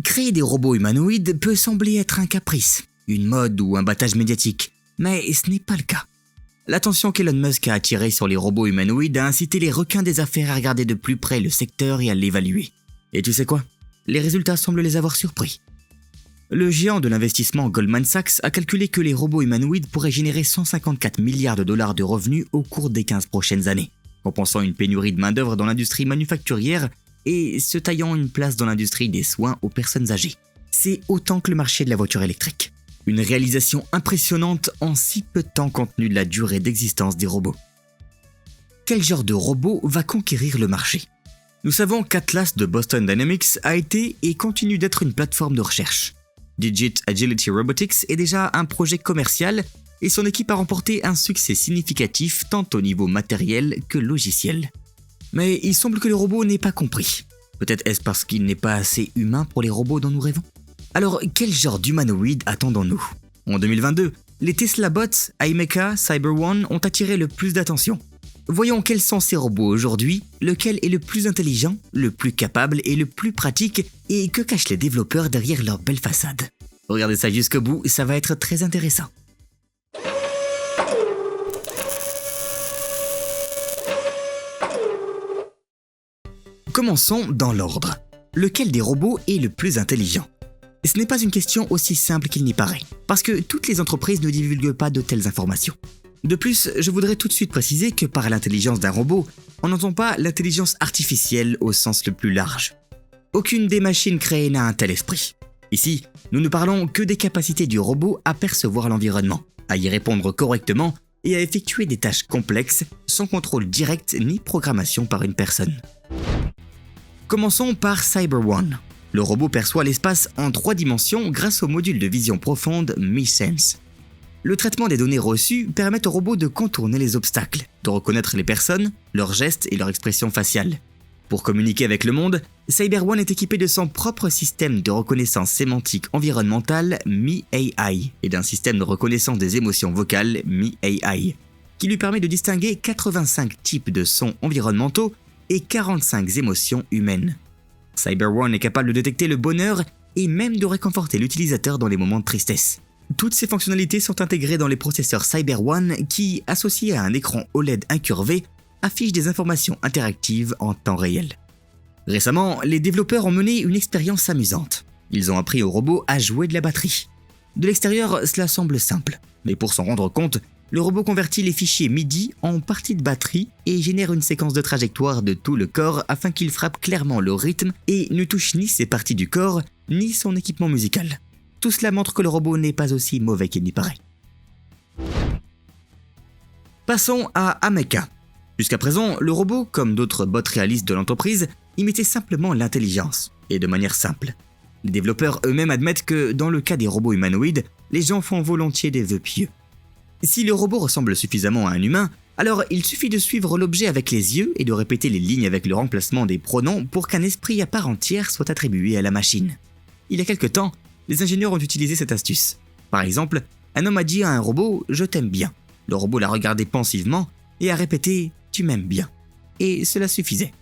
Créer des robots humanoïdes peut sembler être un caprice, une mode ou un battage médiatique, mais ce n'est pas le cas. L'attention qu'Elon Musk a attirée sur les robots humanoïdes a incité les requins des affaires à regarder de plus près le secteur et à l'évaluer. Et tu sais quoi? Les résultats semblent les avoir surpris. Le géant de l'investissement Goldman Sachs a calculé que les robots humanoïdes pourraient générer 154 milliards de dollars de revenus au cours des 15 prochaines années, compensant une pénurie de main-d'œuvre dans l'industrie manufacturière et se taillant une place dans l'industrie des soins aux personnes âgées. C'est autant que le marché de la voiture électrique. Une réalisation impressionnante en si peu de temps compte tenu de la durée d'existence des robots. Quel genre de robot va conquérir le marché? Nous savons qu'Atlas de Boston Dynamics a été et continue d'être une plateforme de recherche. Digit Agility Robotics est déjà un projet commercial et son équipe a remporté un succès significatif tant au niveau matériel que logiciel. Mais il semble que le robot n'ait pas compris. Peut-être est-ce parce qu'il n'est pas assez humain pour les robots dont nous rêvons? Alors, quel genre d'humanoïde attendons-nous? En 2022, les Tesla Bots, Aimeka, CyberOne ont attiré le plus d'attention. Voyons quels sont ces robots aujourd'hui, lequel est le plus intelligent, le plus capable et le plus pratique, et que cachent les développeurs derrière leur belle façade. Regardez ça jusqu'au bout, ça va être très intéressant. Commençons dans l'ordre. Lequel des robots est le plus intelligent? Ce n'est pas une question aussi simple qu'il n'y paraît, parce que toutes les entreprises ne divulguent pas de telles informations. De plus, je voudrais tout de suite préciser que par l'intelligence d'un robot, on n'entend pas l'intelligence artificielle au sens le plus large. Aucune des machines créées n'a un tel esprit. Ici, nous ne parlons que des capacités du robot à percevoir l'environnement, à y répondre correctement et à effectuer des tâches complexes sans contrôle direct ni programmation par une personne. Commençons par CyberOne. Le robot perçoit l'espace en 3 dimensions grâce au module de vision profonde MiSense. Le traitement des données reçues permet au robot de contourner les obstacles, de reconnaître les personnes, leurs gestes et leurs expressions faciales. Pour communiquer avec le monde, CyberOne est équipé de son propre système de reconnaissance sémantique environnementale MiAI et d'un système de reconnaissance des émotions vocales MiAI, qui lui permet de distinguer 85 types de sons environnementaux et 45 émotions humaines. CyberOne est capable de détecter le bonheur et même de réconforter l'utilisateur dans les moments de tristesse. Toutes ces fonctionnalités sont intégrées dans les processeurs CyberOne qui, associés à un écran OLED incurvé, affichent des informations interactives en temps réel. Récemment, les développeurs ont mené une expérience amusante. Ils ont appris au robot à jouer de la batterie. De l'extérieur, cela semble simple, mais pour s'en rendre compte, le robot convertit les fichiers MIDI en parties de batterie et génère une séquence de trajectoire de tout le corps afin qu'il frappe clairement le rythme et ne touche ni ses parties du corps, ni son équipement musical. Tout cela montre que le robot n'est pas aussi mauvais qu'il n'y paraît. Passons à Aimeka. Jusqu'à présent, le robot, comme d'autres bots réalistes de l'entreprise, imitait simplement l'intelligence, et de manière simple. Les développeurs eux-mêmes admettent que, dans le cas des robots humanoïdes, les gens font volontiers des vœux pieux. Si le robot ressemble suffisamment à un humain, alors il suffit de suivre l'objet avec les yeux et de répéter les lignes avec le remplacement des pronoms pour qu'un esprit à part entière soit attribué à la machine. Il y a quelque temps, les ingénieurs ont utilisé cette astuce. Par exemple, un homme a dit à un robot « je t'aime bien ». Le robot l'a regardé pensivement et a répété « tu m'aimes bien ». Et cela suffisait.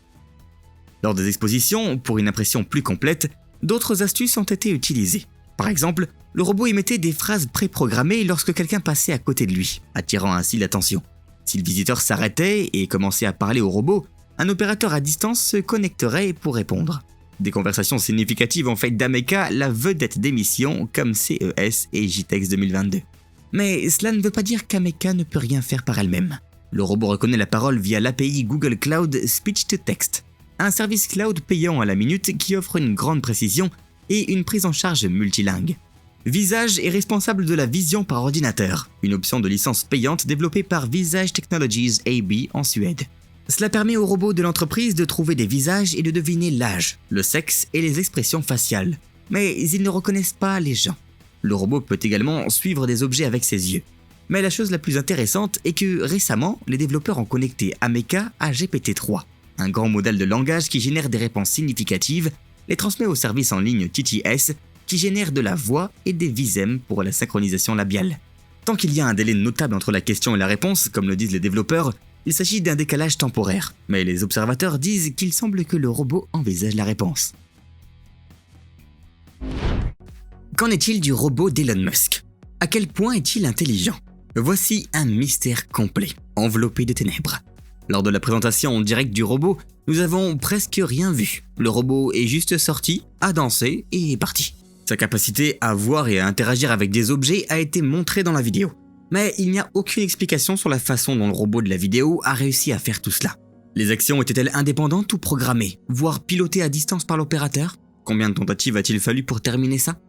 Lors des expositions, pour une impression plus complète, d'autres astuces ont été utilisées. Par exemple, le robot émettait des phrases préprogrammées lorsque quelqu'un passait à côté de lui, attirant ainsi l'attention. Si le visiteur s'arrêtait et commençait à parler au robot, un opérateur à distance se connecterait pour répondre. Des conversations significatives ont fait d'Aimeka la vedette d'émissions comme CES et JTEX 2022. Mais cela ne veut pas dire qu'Aimeka ne peut rien faire par elle-même. Le robot reconnaît la parole via l'API Google Cloud Speech to Text, un service cloud payant à la minute qui offre une grande précision et une prise en charge multilingue. Visage est responsable de la vision par ordinateur, une option de licence payante développée par Visage Technologies AB en Suède. Cela permet aux robots de l'entreprise de trouver des visages et de deviner l'âge, le sexe et les expressions faciales. Mais ils ne reconnaissent pas les gens. Le robot peut également suivre des objets avec ses yeux. Mais la chose la plus intéressante est que récemment, les développeurs ont connecté Aimeka à GPT-3, un grand modèle de langage qui génère des réponses significatives, les transmet au service en ligne TTS qui génère de la voix et des visèmes pour la synchronisation labiale. Tant qu'il y a un délai notable entre la question et la réponse, comme le disent les développeurs, il s'agit d'un décalage temporaire, mais les observateurs disent qu'il semble que le robot envisage la réponse. Qu'en est-il du robot d'Elon Musk? À quel point est-il intelligent? Voici un mystère complet, enveloppé de ténèbres. Lors de la présentation en direct du robot, nous avons presque rien vu. Le robot est juste sorti, a dansé et est parti. Sa capacité à voir et à interagir avec des objets a été montrée dans la vidéo. Mais il n'y a aucune explication sur la façon dont le robot de la vidéo a réussi à faire tout cela. Les actions étaient-elles indépendantes ou programmées, voire pilotées à distance par l'opérateur? Combien de tentatives a-t-il fallu pour terminer ça?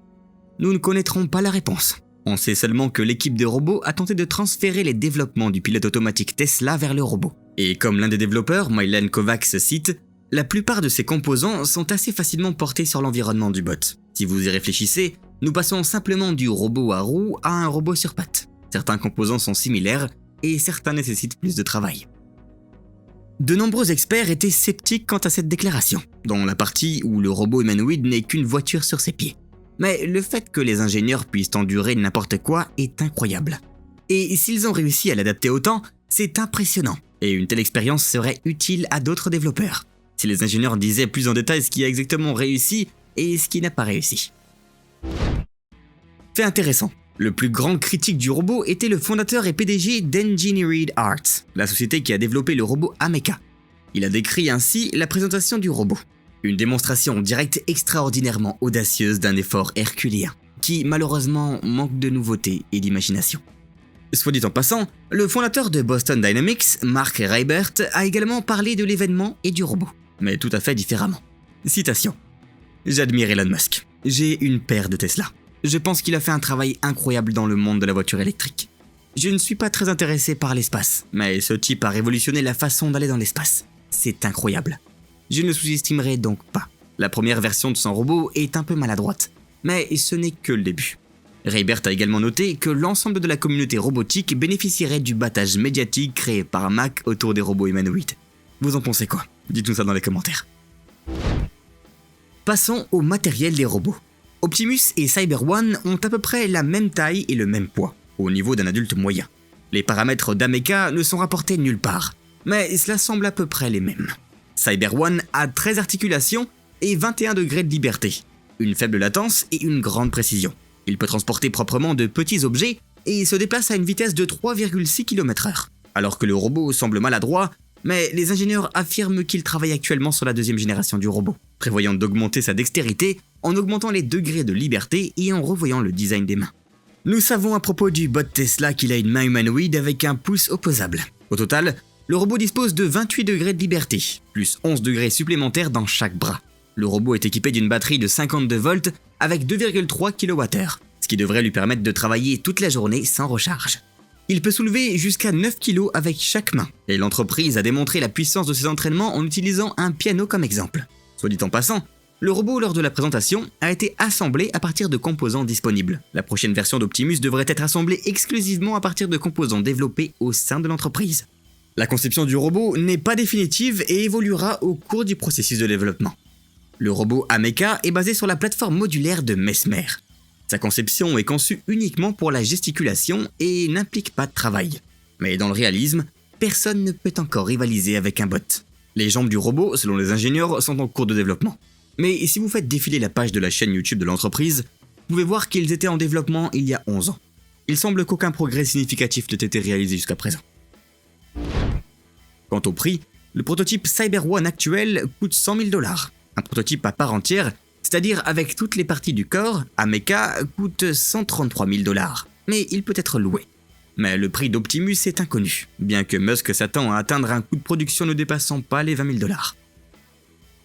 Nous ne connaîtrons pas la réponse. On sait seulement que l'équipe de robots a tenté de transférer les développements du pilote automatique Tesla vers le robot. Et comme l'un des développeurs, Milan Kovacs, cite, « La plupart de ces composants sont assez facilement portés sur l'environnement du bot. Si vous y réfléchissez, nous passons simplement du robot à roue à un robot sur pattes. Certains composants sont similaires et certains nécessitent plus de travail. » De nombreux experts étaient sceptiques quant à cette déclaration, dans la partie où le robot humanoïde n'est qu'une voiture sur ses pieds. Mais le fait que les ingénieurs puissent endurer n'importe quoi est incroyable. Et s'ils ont réussi à l'adapter autant, c'est impressionnant. Et une telle expérience serait utile à d'autres développeurs. Si les ingénieurs disaient plus en détail ce qui a exactement réussi et ce qui n'a pas réussi. Fait intéressant. Le plus grand critique du robot était le fondateur et PDG d'Engineered Arts, la société qui a développé le robot Ameca. Il a décrit ainsi la présentation du robot. Une démonstration directe extraordinairement audacieuse d'un effort herculéen, qui malheureusement manque de nouveauté et d'imagination. Soit dit en passant, le fondateur de Boston Dynamics, Mark Reibert, a également parlé de l'événement et du robot, mais tout à fait différemment. Citation. « J'admire Elon Musk. J'ai une paire de Tesla. Je pense qu'il a fait un travail incroyable dans le monde de la voiture électrique. Je ne suis pas très intéressé par l'espace, mais ce type a révolutionné la façon d'aller dans l'espace. C'est incroyable. Je ne sous-estimerai donc pas. La première version de son robot est un peu maladroite, mais ce n'est que le début. » Reibert a également noté que l'ensemble de la communauté robotique bénéficierait du battage médiatique créé par Mac autour des robots humanoïdes. Vous en pensez quoi? Dites-nous ça dans les commentaires. Passons au matériel des robots. Optimus et Cyber One ont à peu près la même taille et le même poids, au niveau d'un adulte moyen. Les paramètres d'Ameca ne sont rapportés nulle part, mais cela semble à peu près les mêmes. Cyber One a 13 articulations et 21 degrés de liberté, une faible latence et une grande précision. Il peut transporter proprement de petits objets et se déplace à une vitesse de 3,6 km/h. Alors que le robot semble maladroit, mais les ingénieurs affirment qu'ils travaillent actuellement sur la deuxième génération du robot, prévoyant d'augmenter sa dextérité en augmentant les degrés de liberté et en revoyant le design des mains. Nous savons à propos du bot Tesla qu'il a une main humanoïde avec un pouce opposable. Au total, le robot dispose de 28 degrés de liberté, plus 11 degrés supplémentaires dans chaque bras. Le robot est équipé d'une batterie de 52 volts avec 2,3 kWh, ce qui devrait lui permettre de travailler toute la journée sans recharge. Il peut soulever jusqu'à 9 kg avec chaque main, et l'entreprise a démontré la puissance de ses entraînements en utilisant un piano comme exemple. Soit dit en passant, le robot lors de la présentation a été assemblé à partir de composants disponibles. La prochaine version d'Optimus devrait être assemblée exclusivement à partir de composants développés au sein de l'entreprise. La conception du robot n'est pas définitive et évoluera au cours du processus de développement. Le robot Ameca est basé sur la plateforme modulaire de Mesmer. Sa conception est conçue uniquement pour la gesticulation et n'implique pas de travail. Mais dans le réalisme, personne ne peut encore rivaliser avec un bot. Les jambes du robot, selon les ingénieurs, sont en cours de développement. Mais si vous faites défiler la page de la chaîne YouTube de l'entreprise, vous pouvez voir qu'ils étaient en développement il y a 11 ans. Il semble qu'aucun progrès significatif n'ait été réalisé jusqu'à présent. Quant au prix, le prototype Cyber One actuel coûte 100 000 $. Un prototype à part entière, c'est-à-dire avec toutes les parties du corps, Ameca coûte 133 000 $, mais il peut être loué. Mais le prix d'Optimus est inconnu, bien que Musk s'attend à atteindre un coût de production ne dépassant pas les 20 000 $.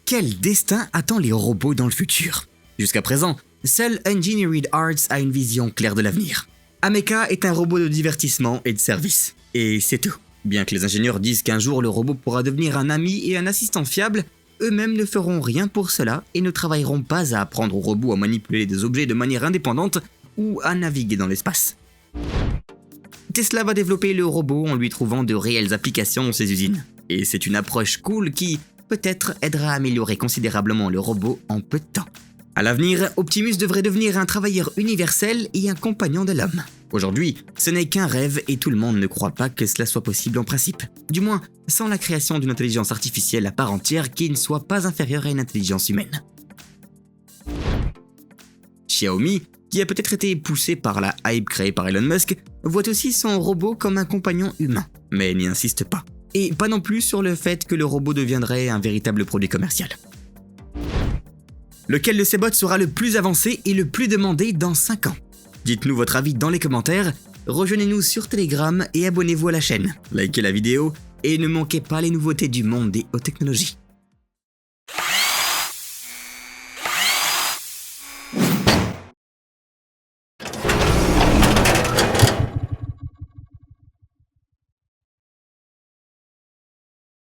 Quel destin attend les robots dans le futur? Jusqu'à présent, seul Engineered Arts a une vision claire de l'avenir. Ameca est un robot de divertissement et de service, et c'est tout. Bien que les ingénieurs disent qu'un jour le robot pourra devenir un ami et un assistant fiable, eux-mêmes ne feront rien pour cela et ne travailleront pas à apprendre au robot à manipuler des objets de manière indépendante ou à naviguer dans l'espace. Tesla va développer le robot en lui trouvant de réelles applications dans ses usines. Et c'est une approche cool qui, peut-être, aidera à améliorer considérablement le robot en peu de temps. À l'avenir, Optimus devrait devenir un travailleur universel et un compagnon de l'homme. Aujourd'hui, ce n'est qu'un rêve et tout le monde ne croit pas que cela soit possible en principe. Du moins, sans la création d'une intelligence artificielle à part entière qui ne soit pas inférieure à une intelligence humaine. Xiaomi, qui a peut-être été poussé par la hype créée par Elon Musk, voit aussi son robot comme un compagnon humain, mais n'y insiste pas. Et pas non plus sur le fait que le robot deviendrait un véritable produit commercial. Lequel de ces bots sera le plus avancé et le plus demandé dans 5 ans? Dites-nous votre avis dans les commentaires, rejoignez-nous sur Telegram et abonnez-vous à la chaîne, likez la vidéo et ne manquez pas les nouveautés du monde des hautes technologies.